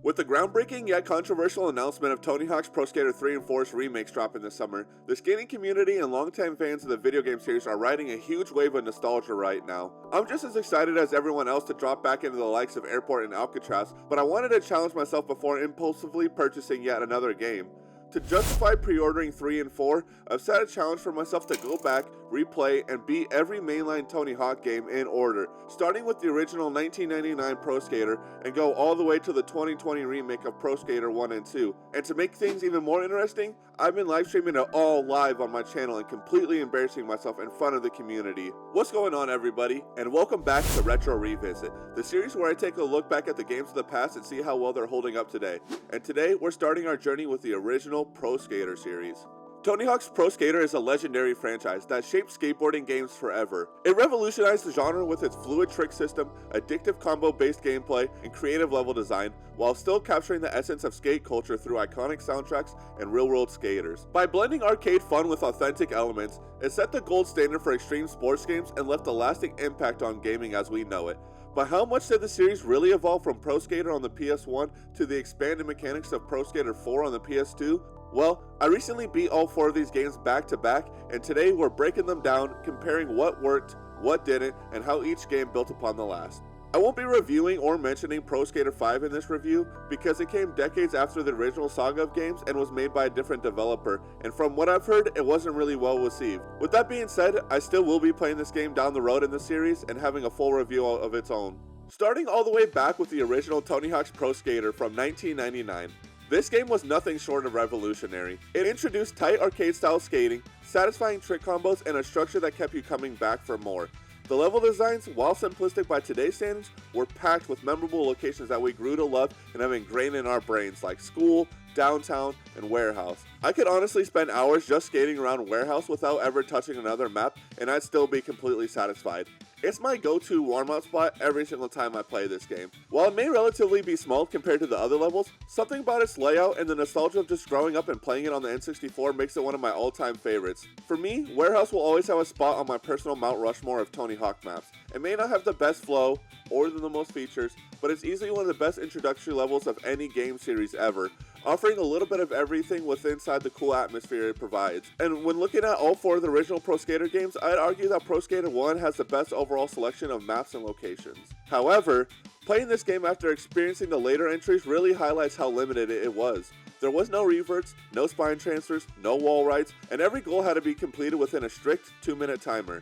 With the groundbreaking yet controversial announcement of Tony Hawk's Pro Skater 3 and 4's remakes dropping this summer, the skating community and longtime fans of the video game series are riding a huge wave of nostalgia right now. I'm just as excited as everyone else to drop back into the likes of Airport and Alcatraz, but I wanted to challenge myself before impulsively purchasing yet another game. To justify pre-ordering 3 and 4, I've set a challenge for myself to go back, replay, and beat every mainline Tony Hawk game in order, starting with the original 1999 Pro Skater and go all the way to the 2020 remake of Pro Skater 1 and 2. And to make things even more interesting, I've been live streaming it all live on my channel and completely embarrassing myself in front of the community. What's going on, everybody, and welcome back to Retro Revisit, the series where I take a look back at the games of the past and see how well they're holding up today. And today, we're starting our journey with the original Pro Skater series. Tony Hawk's Pro Skater is a legendary franchise that shaped skateboarding games forever. It revolutionized the genre with its fluid trick system, addictive combo-based gameplay, and creative level design, while still capturing the essence of skate culture through iconic soundtracks and real-world skaters. By blending arcade fun with authentic elements, it set the gold standard for extreme sports games and left a lasting impact on gaming as we know it. But how much did the series really evolve from Pro Skater on the PS1 to the expanded mechanics of Pro Skater 4 on the PS2? Well, I recently beat all 4 of these games back to back, and today we're breaking them down, comparing what worked, what didn't, and how each game built upon the last. I won't be reviewing or mentioning Pro Skater 5 in this review because it came decades after the original saga of games and was made by a different developer, and from what I've heard, it wasn't really well received. With that being said, I still will be playing this game down the road in the series and having a full review of its own. Starting all the way back with the original Tony Hawk's Pro Skater from 1999. This game was nothing short of revolutionary. It introduced tight arcade-style skating, satisfying trick combos, and a structure that kept you coming back for more. The level designs, while simplistic by today's standards, were packed with memorable locations that we grew to love and have ingrained in our brains, like school, downtown, and warehouse. I could honestly spend hours just skating around warehouse without ever touching another map, and I'd still be completely satisfied. It's my go-to warm-up spot every single time I play this game. While it may relatively be small compared to the other levels, something about its layout and the nostalgia of just growing up and playing it on the N64 makes it one of my all-time favorites. For me, Warehouse will always have a spot on my personal Mount Rushmore of Tony Hawk maps. It may not have the best flow or the most features, but it's easily one of the best introductory levels of any game series ever, offering a little bit of everything within inside the cool atmosphere it provides. And when looking at all 4 of the original Pro Skater games, I'd argue that Pro Skater 1 has the best overall selection of maps and locations. However, playing this game after experiencing the later entries really highlights how limited it was. There was no reverts, no spine transfers, no wall rides, and every goal had to be completed within a strict 2-minute timer.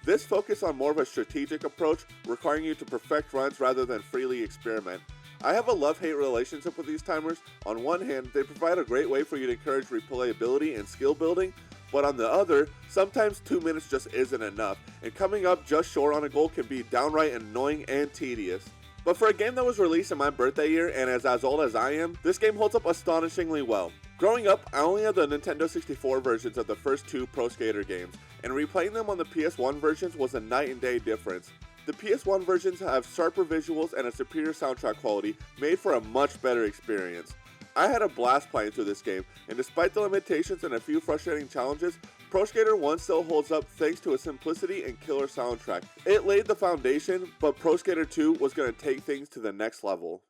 This focused on more of a strategic approach, requiring you to perfect runs rather than freely experiment. I have a love-hate relationship with these timers. On one hand, they provide a great way for you to encourage replayability and skill building, but on the other, sometimes 2 minutes just isn't enough, and coming up just short on a goal can be downright annoying and tedious. But for a game that was released in my birthday year and is as old as I am, this game holds up astonishingly well. Growing up, I only had the Nintendo 64 versions of the first 2 Pro Skater games, and replaying them on the PS1 versions was a night and day difference. The PS1 versions have sharper visuals and a superior soundtrack quality, made for a much better experience. I had a blast playing through this game, and despite the limitations and a few frustrating challenges, Pro Skater 1 still holds up thanks to its simplicity and killer soundtrack. It laid the foundation, but Pro Skater 2 was going to take things to the next level.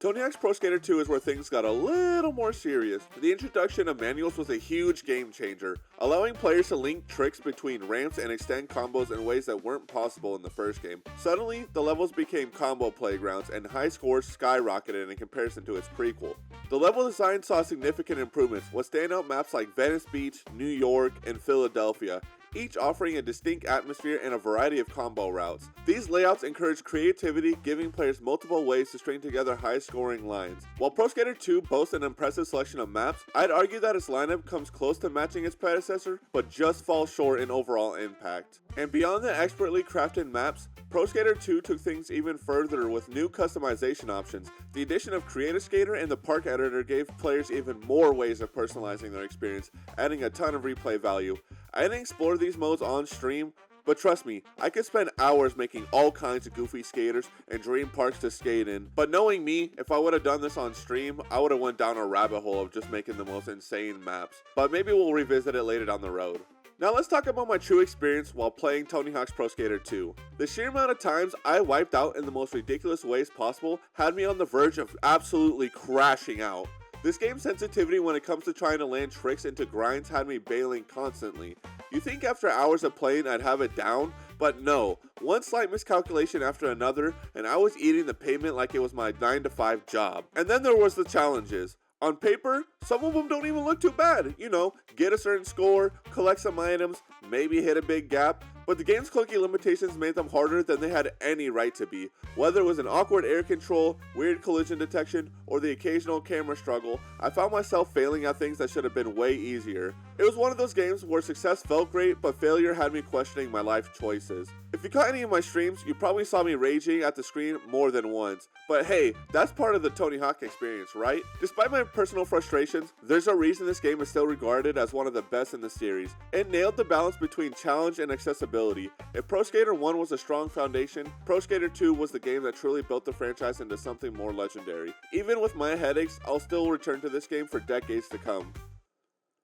Tony Hawk's Pro Skater 2 is where things got a little more serious. The introduction of manuals was a huge game changer, allowing players to link tricks between ramps and extend combos in ways that weren't possible in the first game. Suddenly, the levels became combo playgrounds and high scores skyrocketed in comparison to its prequel. The level design saw significant improvements, with standout maps like Venice Beach, New York, and Philadelphia, each offering a distinct atmosphere and a variety of combo routes. These layouts encourage creativity, giving players multiple ways to string together high-scoring lines. While Pro Skater 2 boasts an impressive selection of maps, I'd argue that its lineup comes close to matching its predecessor, but just falls short in overall impact. And beyond the expertly crafted maps, Pro Skater 2 took things even further with new customization options. The addition of Create a Skater and the Park Editor gave players even more ways of personalizing their experience, adding a ton of replay value. I didn't explore these modes on stream, but trust me, I could spend hours making all kinds of goofy skaters and dream parks to skate in. But knowing me, if I would have done this on stream, I would have went down a rabbit hole of just making the most insane maps. But maybe we'll revisit it later down the road. Now let's talk about my true experience while playing Tony Hawk's Pro Skater 2. The sheer amount of times I wiped out in the most ridiculous ways possible had me on the verge of absolutely crashing out. This game's sensitivity when it comes to trying to land tricks into grinds had me bailing constantly. You think after hours of playing I'd have it down, but no, one slight miscalculation after another and I was eating the pavement like it was my 9 to 5 job. And then there was the challenges. On paper, some of them don't even look too bad. You know, get a certain score, collect some items, maybe hit a big gap, but the game's clunky limitations made them harder than they had any right to be. Whether it was an awkward air control, weird collision detection, or the occasional camera struggle, I found myself failing at things that should have been way easier. It was one of those games where success felt great, but failure had me questioning my life choices. If you caught any of my streams, you probably saw me raging at the screen more than once. But hey, that's part of the Tony Hawk experience, right? Despite my personal frustrations, there's a reason this game is still regarded as one of the best in the series. It nailed the balance between challenge and accessibility. If Pro Skater 1 was a strong foundation, Pro Skater 2 was the game that truly built the franchise into something more legendary. Even with my headaches, I'll still return to this game for decades to come.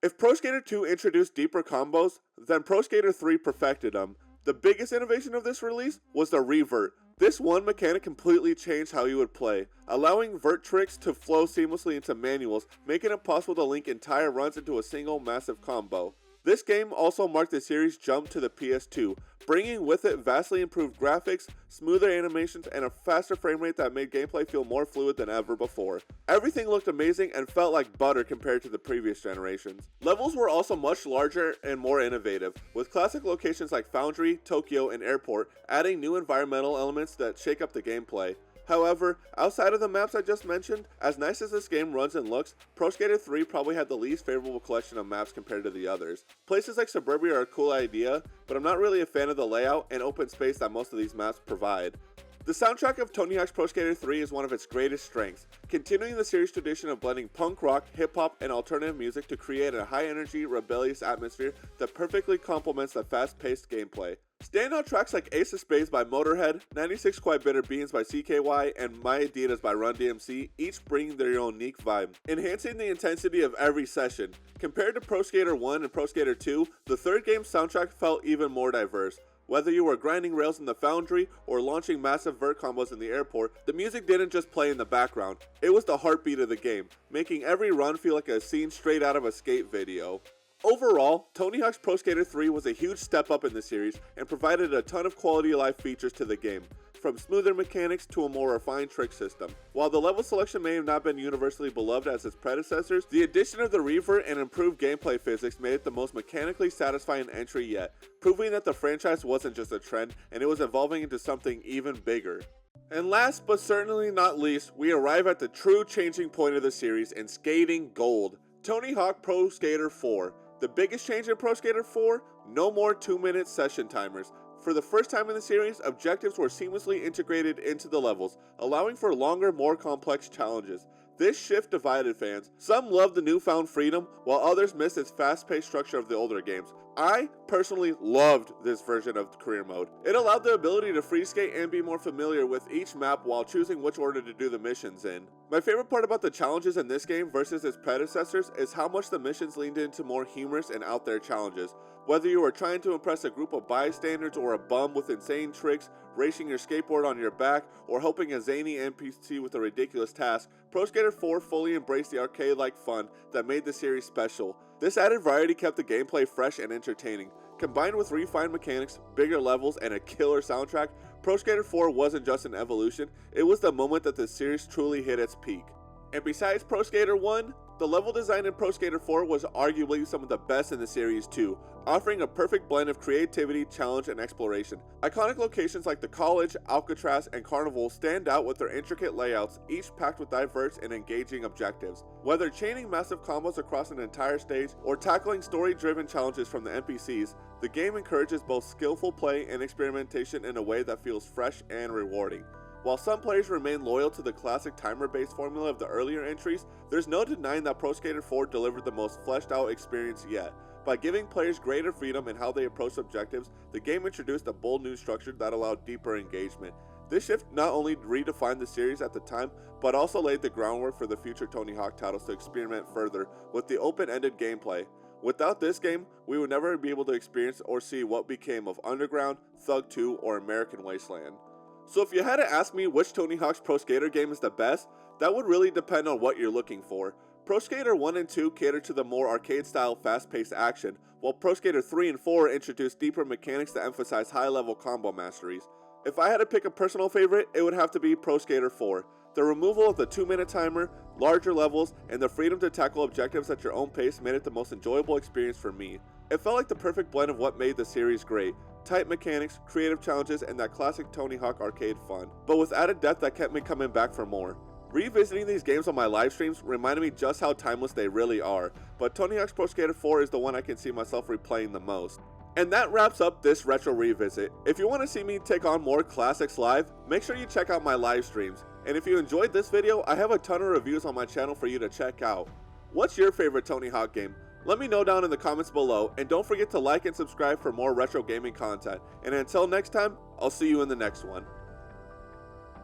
If Pro Skater 2 introduced deeper combos, then Pro Skater 3 perfected them. The biggest innovation of this release was the revert. This one mechanic completely changed how you would play, allowing vert tricks to flow seamlessly into manuals, making it possible to link entire runs into a single massive combo. This game also marked the series' jump to the PS2, bringing with it vastly improved graphics, smoother animations, and a faster frame rate that made gameplay feel more fluid than ever before. Everything looked amazing and felt like butter compared to the previous generations. Levels were also much larger and more innovative, with classic locations like Foundry, Tokyo, and Airport adding new environmental elements that shake up the gameplay. However, outside of the maps I just mentioned, as nice as this game runs and looks, Pro Skater 3 probably had the least favorable collection of maps compared to the others. Places like Suburbia are a cool idea, but I'm not really a fan of the layout and open space that most of these maps provide. The soundtrack of Tony Hawk's Pro Skater 3 is one of its greatest strengths, continuing the series' tradition of blending punk rock, hip-hop, and alternative music to create a high-energy, rebellious atmosphere that perfectly complements the fast-paced gameplay. Standout tracks like Ace of Spades by Motorhead, 96 Quite Bitter Beans by CKY, and My Adidas by Run DMC each bring their own unique vibe, enhancing the intensity of every session. Compared to Pro Skater 1 and Pro Skater 2, the third game's soundtrack felt even more diverse. Whether you were grinding rails in the Foundry or launching massive vert combos in the airport, the music didn't just play in the background, it was the heartbeat of the game, making every run feel like a scene straight out of a skate video. Overall, Tony Hawk's Pro Skater 3 was a huge step up in the series and provided a ton of quality of life features to the game, from smoother mechanics to a more refined trick system. While the level selection may have not been universally beloved as its predecessors, the addition of the revert and improved gameplay physics made it the most mechanically satisfying entry yet, proving that the franchise wasn't just a trend and it was evolving into something even bigger. And last but certainly not least, we arrive at the true changing point of the series in Skating Gold, Tony Hawk Pro Skater 4. The biggest change in Pro Skater 4? No more 2-minute session timers. For the first time in the series, objectives were seamlessly integrated into the levels, allowing for longer, more complex challenges. This shift divided fans. Some loved the newfound freedom, while others missed its fast-paced structure of the older games. I personally loved this version of career mode. It allowed the ability to free skate and be more familiar with each map while choosing which order to do the missions in. My favorite part about the challenges in this game versus its predecessors is how much the missions leaned into more humorous and out there challenges. Whether you were trying to impress a group of bystanders or a bum with insane tricks, racing your skateboard on your back, or helping a zany NPC with a ridiculous task, Pro Skater 4 fully embraced the arcade-like fun that made the series special. This added variety kept the gameplay fresh and entertaining. Combined with refined mechanics, bigger levels, and a killer soundtrack, Pro Skater 4 wasn't just an evolution, it was the moment that the series truly hit its peak. And besides Pro Skater 1, the level design in Pro Skater 4 was arguably some of the best in the series too, offering a perfect blend of creativity, challenge, and exploration. Iconic locations like the College, Alcatraz, and Carnival stand out with their intricate layouts, each packed with diverse and engaging objectives. Whether chaining massive combos across an entire stage or tackling story-driven challenges from the NPCs, the game encourages both skillful play and experimentation in a way that feels fresh and rewarding. While some players remain loyal to the classic timer-based formula of the earlier entries, there's no denying that Pro Skater 4 delivered the most fleshed-out experience yet. By giving players greater freedom in how they approach objectives, the game introduced a bold new structure that allowed deeper engagement. This shift not only redefined the series at the time, but also laid the groundwork for the future Tony Hawk titles to experiment further with the open-ended gameplay. Without this game, we would never be able to experience or see what became of Underground, Thug 2, or American Wasteland. So if you had to ask me which Tony Hawk's Pro Skater game is the best, that would really depend on what you're looking for. Pro Skater 1 and 2 cater to the more arcade-style fast-paced action, while Pro Skater 3 and 4 introduce deeper mechanics that emphasize high-level combo masteries. If I had to pick a personal favorite, it would have to be Pro Skater 4. The removal of the 2-minute timer, larger levels, and the freedom to tackle objectives at your own pace made it the most enjoyable experience for me. It felt like the perfect blend of what made the series great: tight mechanics, creative challenges, and that classic Tony Hawk arcade fun, but with added depth that kept me coming back for more. Revisiting these games on my live streams reminded me just how timeless they really are, but Tony Hawk's Pro Skater 4 is the one I can see myself replaying the most. And that wraps up this retro revisit. If you want to see me take on more classics live, make sure you check out my live streams. And if you enjoyed this video, I have a ton of reviews on my channel for you to check out. What's your favorite Tony Hawk game? Let me know down in the comments below, and don't forget to like and subscribe for more retro gaming content. And until next time, I'll see you in the next one.